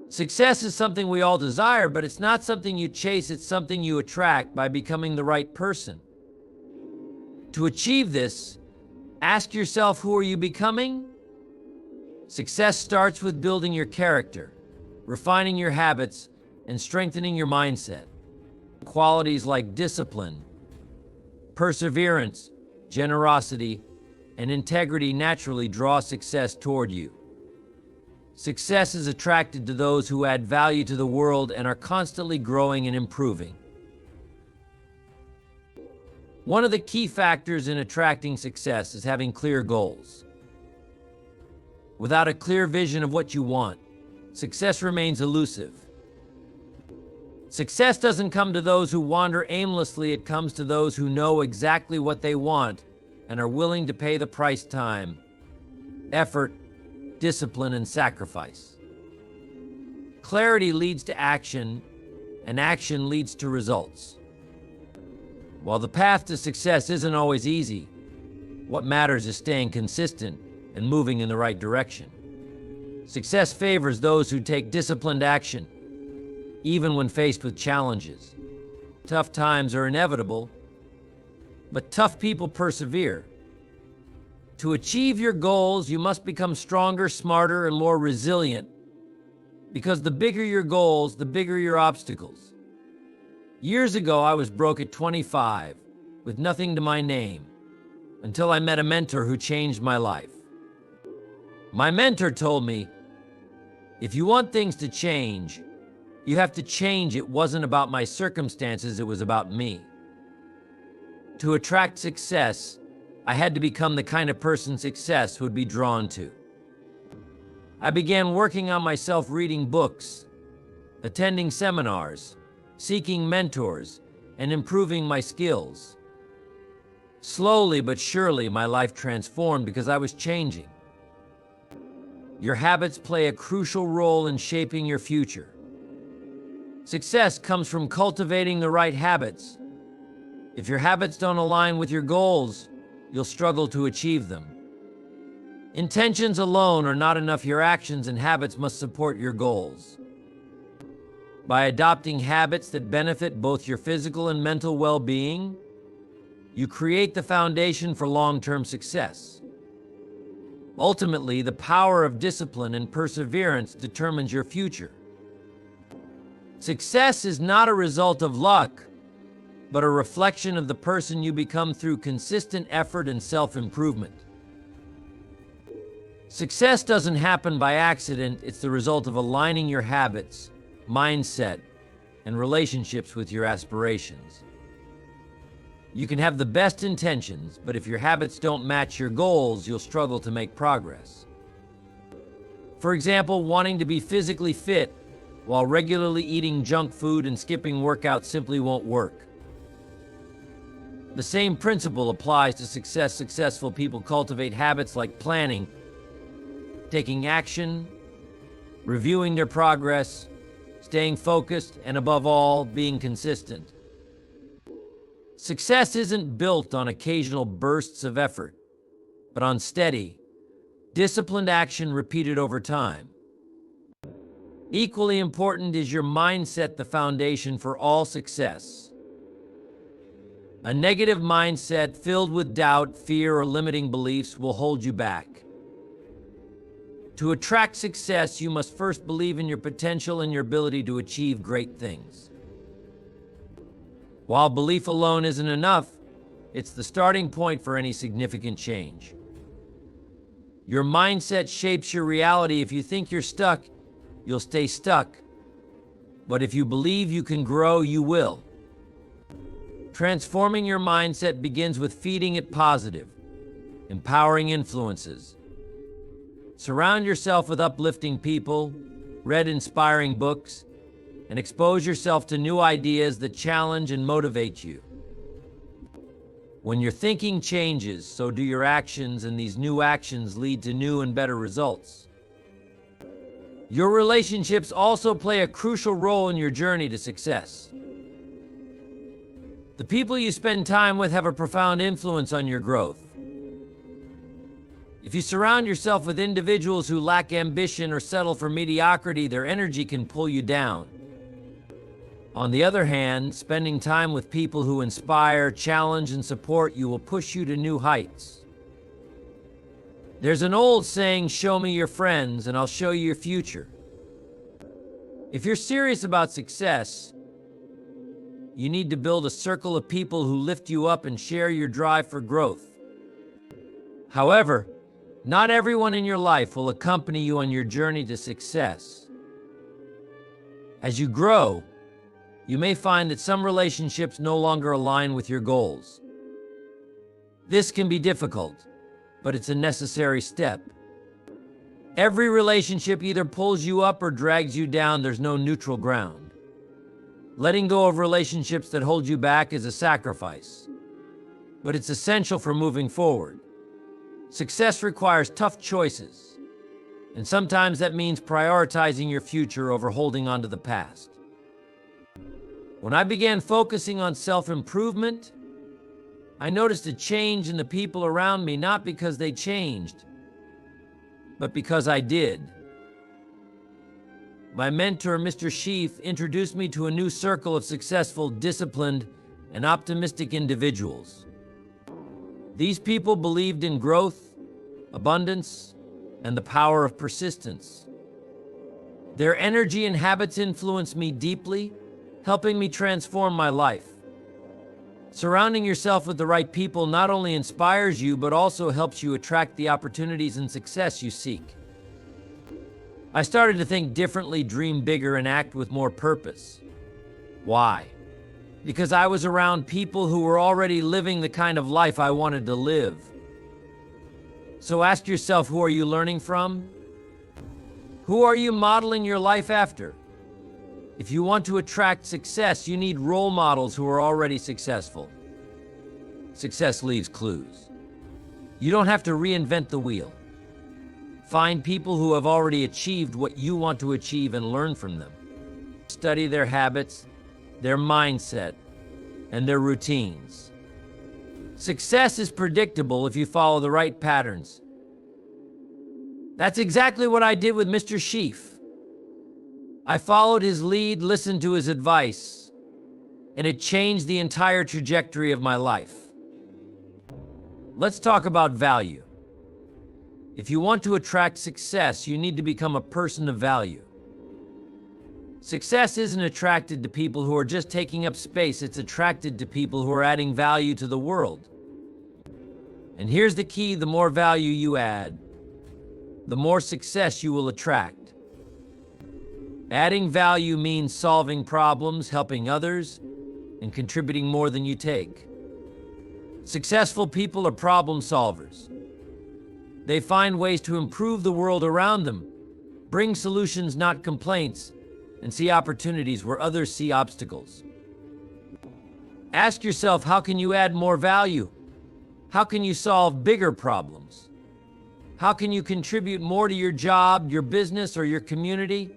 Success is something we all desire, but it's not something you chase, it's something you attract by becoming the right person. To achieve this, ask yourself, who are you becoming? Success starts with building your character, refining your habits, and strengthening your mindset. Qualities like discipline, perseverance, generosity, and integrity naturally draw success toward you. Success is attracted to those who add value to the world and are constantly growing and improving. One of the key factors in attracting success is having clear goals. Without a clear vision of what you want, success remains elusive. Success doesn't come to those who wander aimlessly, it comes to those who know exactly what they want and are willing to pay the price: time, effort, discipline, and sacrifice. Clarity leads to action, and action leads to results. While the path to success isn't always easy, what matters is staying consistent and moving in the right direction. Success favors those who take disciplined action, even when faced with challenges. Tough times are inevitable, but tough people persevere. To achieve your goals, you must become stronger, smarter, and more resilient, because the bigger your goals, the bigger your obstacles. Years ago, I was broke at 25, with nothing to my name, until I met a mentor who changed my life. My mentor told me, if you want things to change, you have to change. It wasn't about my circumstances, it was about me. To attract success, I had to become the kind of person success would be drawn to. I began working on myself, reading books, attending seminars, seeking mentors, and improving my skills. Slowly but surely, my life transformed because I was changing. Your habits play a crucial role in shaping your future. Success comes from cultivating the right habits. If your habits don't align with your goals, you'll struggle to achieve them. Intentions alone are not enough. Your actions and habits must support your goals. By adopting habits that benefit both your physical and mental well-being, you create the foundation for long-term success. Ultimately, the power of discipline and perseverance determines your future. Success is not a result of luck, but a reflection of the person you become through consistent effort and self-improvement. Success doesn't happen by accident, it's the result of aligning your habits, mindset, and relationships with your aspirations. You can have the best intentions, but if your habits don't match your goals, you'll struggle to make progress. For example, wanting to be physically fit while regularly eating junk food and skipping workouts simply won't work. The same principle applies to success. Successful people cultivate habits like planning, taking action, reviewing their progress, staying focused, and above all, being consistent. Success isn't built on occasional bursts of effort, but on steady, disciplined action repeated over time. Equally important is your mindset, the foundation for all success. A negative mindset filled with doubt, fear, or limiting beliefs will hold you back. To attract success, you must first believe in your potential and your ability to achieve great things. While belief alone isn't enough, it's the starting point for any significant change. Your mindset shapes your reality. If you think you're stuck, you'll stay stuck. But if you believe you can grow, you will. Transforming your mindset begins with feeding it positive, empowering influences. Surround yourself with uplifting people, read inspiring books, and expose yourself to new ideas that challenge and motivate you. When your thinking changes, so do your actions, and these new actions lead to new and better results. Your relationships also play a crucial role in your journey to success. The people you spend time with have a profound influence on your growth. If you surround yourself with individuals who lack ambition or settle for mediocrity, their energy can pull you down. On the other hand, spending time with people who inspire, challenge, and support you will push you to new heights. There's an old saying, show me your friends and I'll show you your future. If you're serious about success, you need to build a circle of people who lift you up and share your drive for growth. However, not everyone in your life will accompany you on your journey to success. As you grow, you may find that some relationships no longer align with your goals. This can be difficult, but it's a necessary step. Every relationship either pulls you up or drags you down. There's no neutral ground. Letting go of relationships that hold you back is a sacrifice, but it's essential for moving forward. Success requires tough choices, and sometimes that means prioritizing your future over holding on to the past. When I began focusing on self-improvement, I noticed a change in the people around me, not because they changed, but because I did. My mentor, Mr. Sheaf, introduced me to a new circle of successful, disciplined, and optimistic individuals. These people believed in growth, abundance, and the power of persistence. Their energy and habits influenced me deeply, helping me transform my life. Surrounding yourself with the right people not only inspires you, but also helps you attract the opportunities and success you seek. I started to think differently, dream bigger, and act with more purpose. Why? Because I was around people who were already living the kind of life I wanted to live. So ask yourself, who are you learning from? Who are you modeling your life after? If you want to attract success, you need role models who are already successful. Success leaves clues. You don't have to reinvent the wheel. Find people who have already achieved what you want to achieve and learn from them. Study their habits, their mindset, and their routines. Success is predictable if you follow the right patterns. That's exactly what I did with Mr. Sheaf. I followed his lead, listened to his advice, and it changed the entire trajectory of my life. Let's talk about value. If you want to attract success, you need to become a person of value. Success isn't attracted to people who are just taking up space, it's attracted to people who are adding value to the world. And here's the key: the more value you add, the more success you will attract. Adding value means solving problems, helping others, and contributing more than you take. Successful people are problem solvers. They find ways to improve the world around them, bring solutions, not complaints, and see opportunities where others see obstacles. Ask yourself, how can you add more value? How can you solve bigger problems? How can you contribute more to your job, your business, or your community?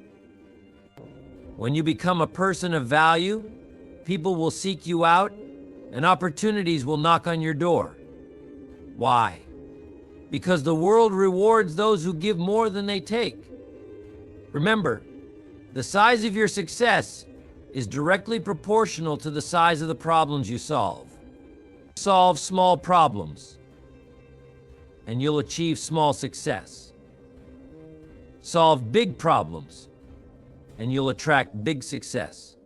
When you become a person of value, people will seek you out and opportunities will knock on your door. Why? Because the world rewards those who give more than they take. Remember, the size of your success is directly proportional to the size of the problems you solve. Solve small problems, and you'll achieve small success. Solve big problems, and you'll attract big success.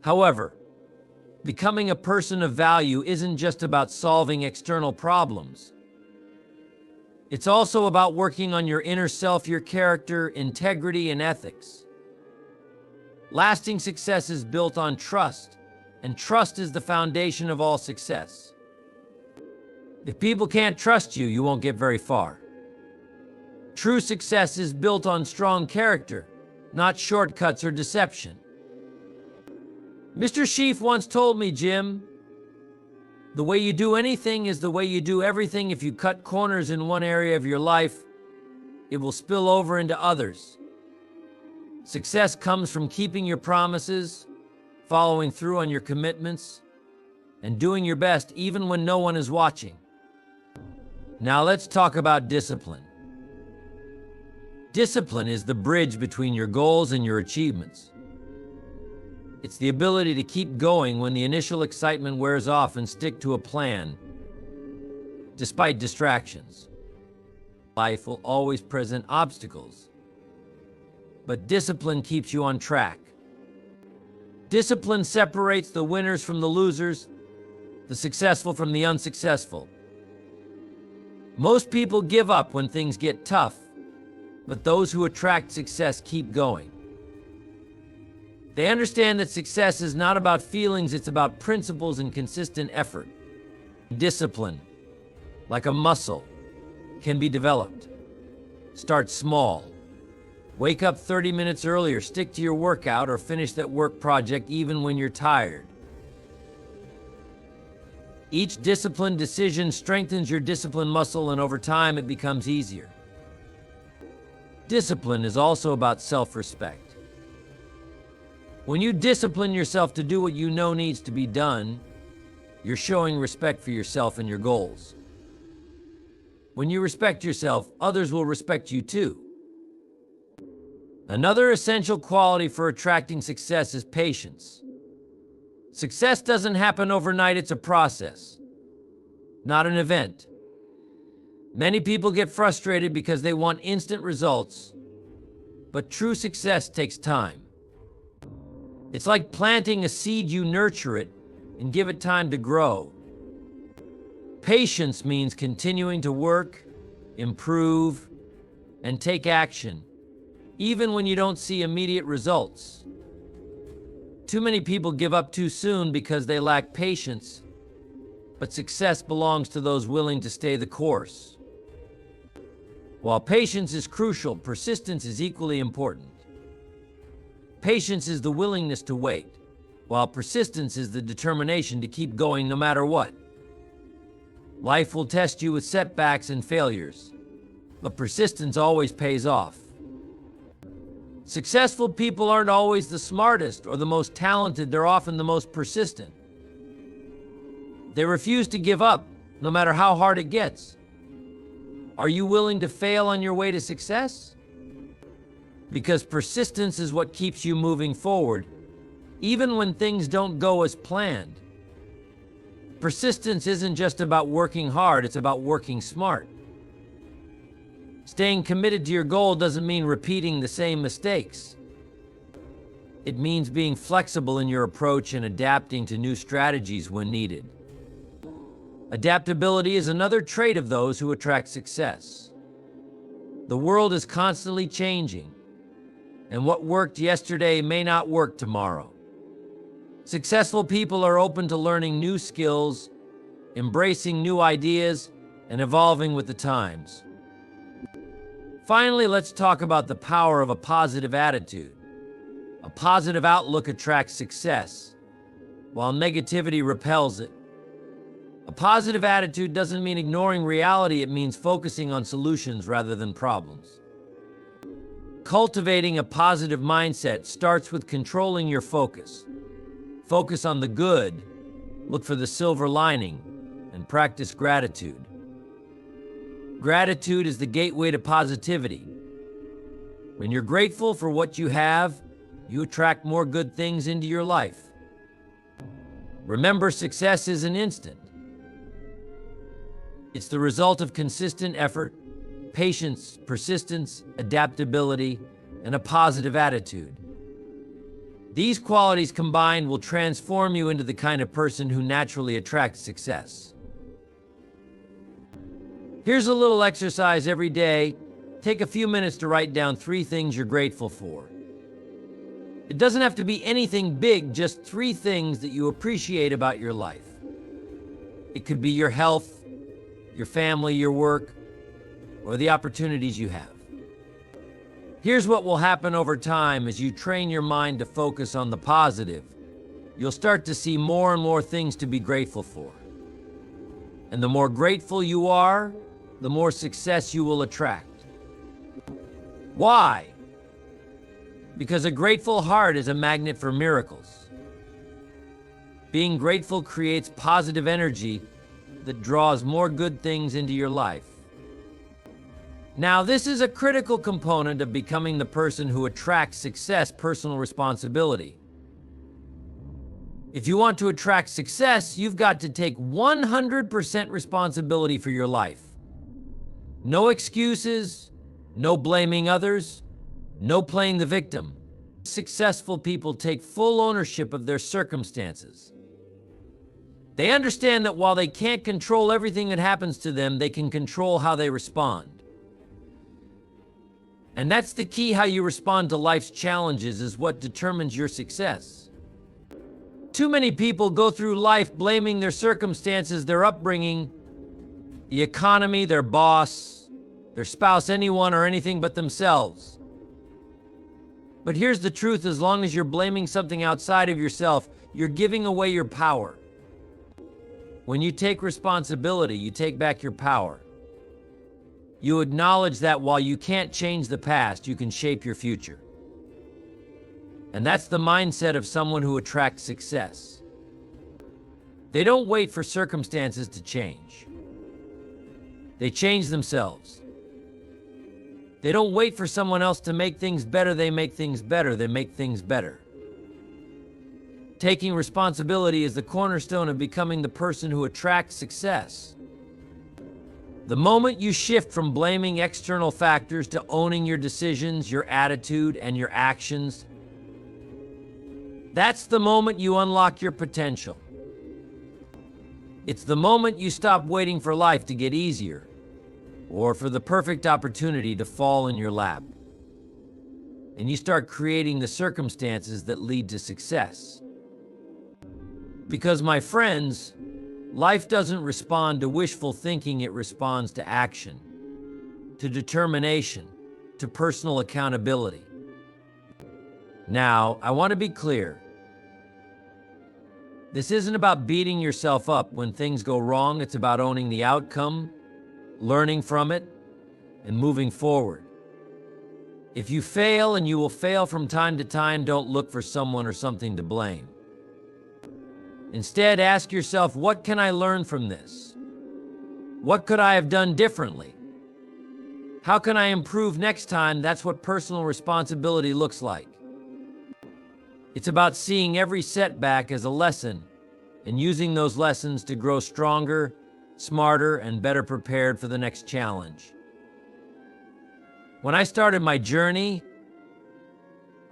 However, becoming a person of value isn't just about solving external problems. It's also about working on your inner self, your character, integrity, and ethics. Lasting success is built on trust, and trust is the foundation of all success. If people can't trust you, you won't get very far. True success is built on strong character, not shortcuts or deception. Mr. Sheaf once told me, Jim, the way you do anything is the way you do everything. If you cut corners in one area of your life, it will spill over into others. Success comes from keeping your promises, following through on your commitments, and doing your best even when no one is watching. Now let's talk about discipline. Discipline is the bridge between your goals and your achievements. It's the ability to keep going when the initial excitement wears off and stick to a plan, despite distractions. Life will always present obstacles, but discipline keeps you on track. Discipline separates the winners from the losers, the successful from the unsuccessful. Most people give up when things get tough, but those who attract success keep going. They understand that success is not about feelings, it's about principles and consistent effort. Discipline, like a muscle, can be developed. Start small. Wake up 30 minutes earlier, stick to your workout, or finish that work project even when you're tired. Each disciplined decision strengthens your discipline muscle, and over time it becomes easier. Discipline is also about self-respect. When you discipline yourself to do what you know needs to be done, you're showing respect for yourself and your goals. When you respect yourself, others will respect you too. Another essential quality for attracting success is patience. Success doesn't happen overnight, it's a process, not an event. Many people get frustrated because they want instant results, but true success takes time. It's like planting a seed. You nurture it and give it time to grow. Patience means continuing to work, improve, and take action, even when you don't see immediate results. Too many people give up too soon because they lack patience, but success belongs to those willing to stay the course. While patience is crucial, persistence is equally important. Patience is the willingness to wait, while persistence is the determination to keep going no matter what. Life will test you with setbacks and failures, but persistence always pays off. Successful people aren't always the smartest or the most talented, they're often the most persistent. They refuse to give up, no matter how hard it gets. Are you willing to fail on your way to success? Because persistence is what keeps you moving forward, even when things don't go as planned. Persistence isn't just about working hard, it's about working smart. Staying committed to your goal doesn't mean repeating the same mistakes. It means being flexible in your approach and adapting to new strategies when needed. Adaptability is another trait of those who attract success. The world is constantly changing, and what worked yesterday may not work tomorrow. Successful people are open to learning new skills, embracing new ideas, and evolving with the times. Finally, let's talk about the power of a positive attitude. A positive outlook attracts success, while negativity repels it. A positive attitude doesn't mean ignoring reality, it means focusing on solutions rather than problems. Cultivating a positive mindset starts with controlling your focus. Focus on the good, look for the silver lining, and practice gratitude. Gratitude is the gateway to positivity. When you're grateful for what you have, you attract more good things into your life. Remember, success isn't instant. It's the result of consistent effort, patience, persistence, adaptability, and a positive attitude. These qualities combined will transform you into the kind of person who naturally attracts success. Here's a little exercise every day. Take a few minutes to write down 3 things you're grateful for. It doesn't have to be anything big, just 3 things that you appreciate about your life. It could be your health, your family, your work, or the opportunities you have. Here's what will happen over time as you train your mind to focus on the positive. You'll start to see more and more things to be grateful for. And the more grateful you are, the more success you will attract. Why? Because a grateful heart is a magnet for miracles. Being grateful creates positive energy that draws more good things into your life. Now, this is a critical component of becoming the person who attracts success: personal responsibility. If you want to attract success, you've got to take 100% responsibility for your life. No excuses, no blaming others, no playing the victim. Successful people take full ownership of their circumstances. They understand that while they can't control everything that happens to them, they can control how they respond. And that's the key. How you respond to life's challenges is what determines your success. Too many people go through life blaming their circumstances, their upbringing, the economy, their boss, their spouse, anyone or anything but themselves. But here's the truth: as long as you're blaming something outside of yourself, you're giving away your power. When you take responsibility, you take back your power. You acknowledge that while you can't change the past, you can shape your future. And that's the mindset of someone who attracts success. They don't wait for circumstances to change. They change themselves. They don't wait for someone else to make things better. They make things better. They make things better. Taking responsibility is the cornerstone of becoming the person who attracts success. The moment you shift from blaming external factors to owning your decisions, your attitude, and your actions, that's the moment you unlock your potential. It's the moment you stop waiting for life to get easier or for the perfect opportunity to fall in your lap. And you start creating the circumstances that lead to success. Because, my friends, life doesn't respond to wishful thinking, it responds to action, to determination, to personal accountability. Now, I want to be clear. This isn't about beating yourself up when things go wrong. It's about owning the outcome, learning from it, and moving forward. If you fail, and you will fail from time to time, don't look for someone or something to blame. Instead, ask yourself, what can I learn from this? What could I have done differently? How can I improve next time? That's what personal responsibility looks like. It's about seeing every setback as a lesson and using those lessons to grow stronger, smarter, and better prepared for the next challenge. When I started my journey,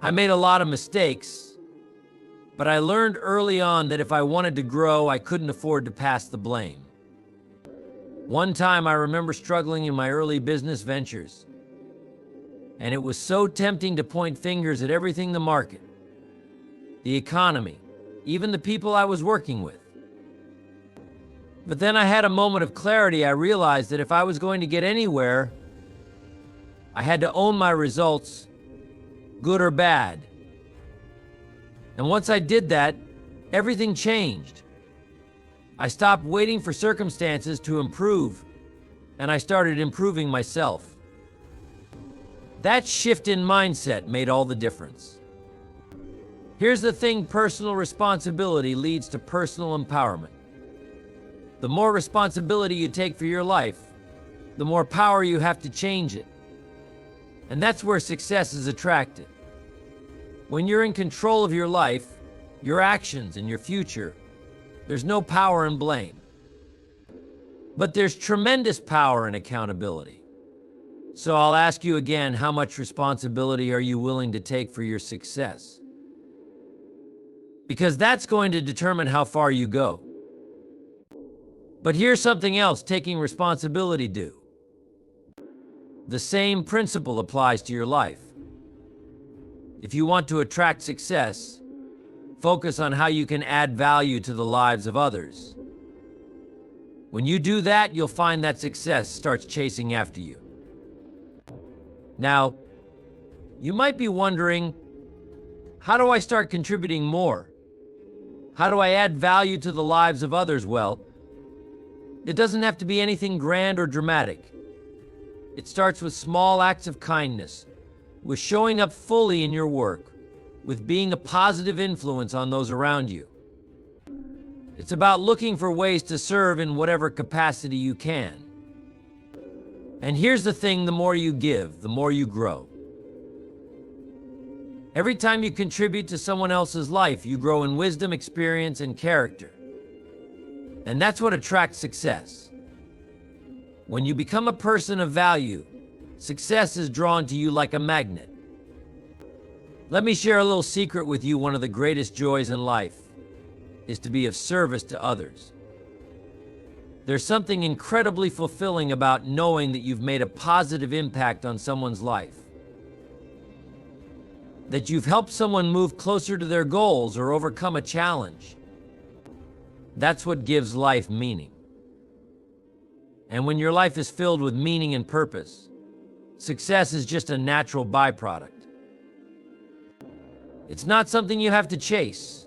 I made a lot of mistakes, but I learned early on that if I wanted to grow, I couldn't afford to pass the blame. One time I remember struggling in my early business ventures, and it was so tempting to point fingers at everything: the market, the economy, even the people I was working with. But then I had a moment of clarity. I realized that if I was going to get anywhere, I had to own my results, good or bad. And once I did that, everything changed. I stopped waiting for circumstances to improve, and I started improving myself. That shift in mindset made all the difference. Here's the thing: personal responsibility leads to personal empowerment. The more responsibility you take for your life, the more power you have to change it. And that's where success is attracted. When you're in control of your life, your actions, and your future, there's no power in blame. But there's tremendous power in accountability. So I'll ask you again, how much responsibility are you willing to take for your success? Because that's going to determine how far you go. But here's something else taking responsibility do. The same principle applies to your life. If you want to attract success, focus on how you can add value to the lives of others. When you do that, you'll find that success starts chasing after you. Now, you might be wondering, how do I start contributing more? How do I add value to the lives of others? Well, it doesn't have to be anything grand or dramatic. It starts with small acts of kindness, with showing up fully in your work, with being a positive influence on those around you. It's about looking for ways to serve in whatever capacity you can. And here's the thing, the more you give, the more you grow. Every time you contribute to someone else's life, you grow in wisdom, experience, and character. And that's what attracts success. When you become a person of value, success is drawn to you like a magnet. Let me share a little secret with you. One of the greatest joys in life is to be of service to others. There's something incredibly fulfilling about knowing that you've made a positive impact on someone's life, that you've helped someone move closer to their goals or overcome a challenge. That's what gives life meaning. And when your life is filled with meaning and purpose, success is just a natural byproduct. It's not something you have to chase.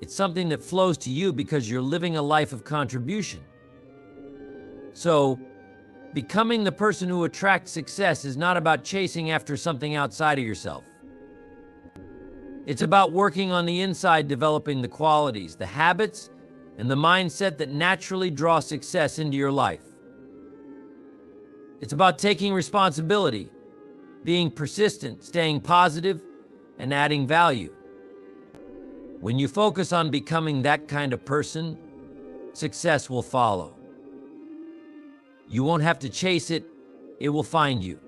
It's something that flows to you because you're living a life of contribution. So, becoming the person who attracts success is not about chasing after something outside of yourself. It's about working on the inside, developing the qualities, the habits, and the mindset that naturally draw success into your life. It's about taking responsibility, being persistent, staying positive, and adding value. When you focus on becoming that kind of person, success will follow. You won't have to chase it, it will find you.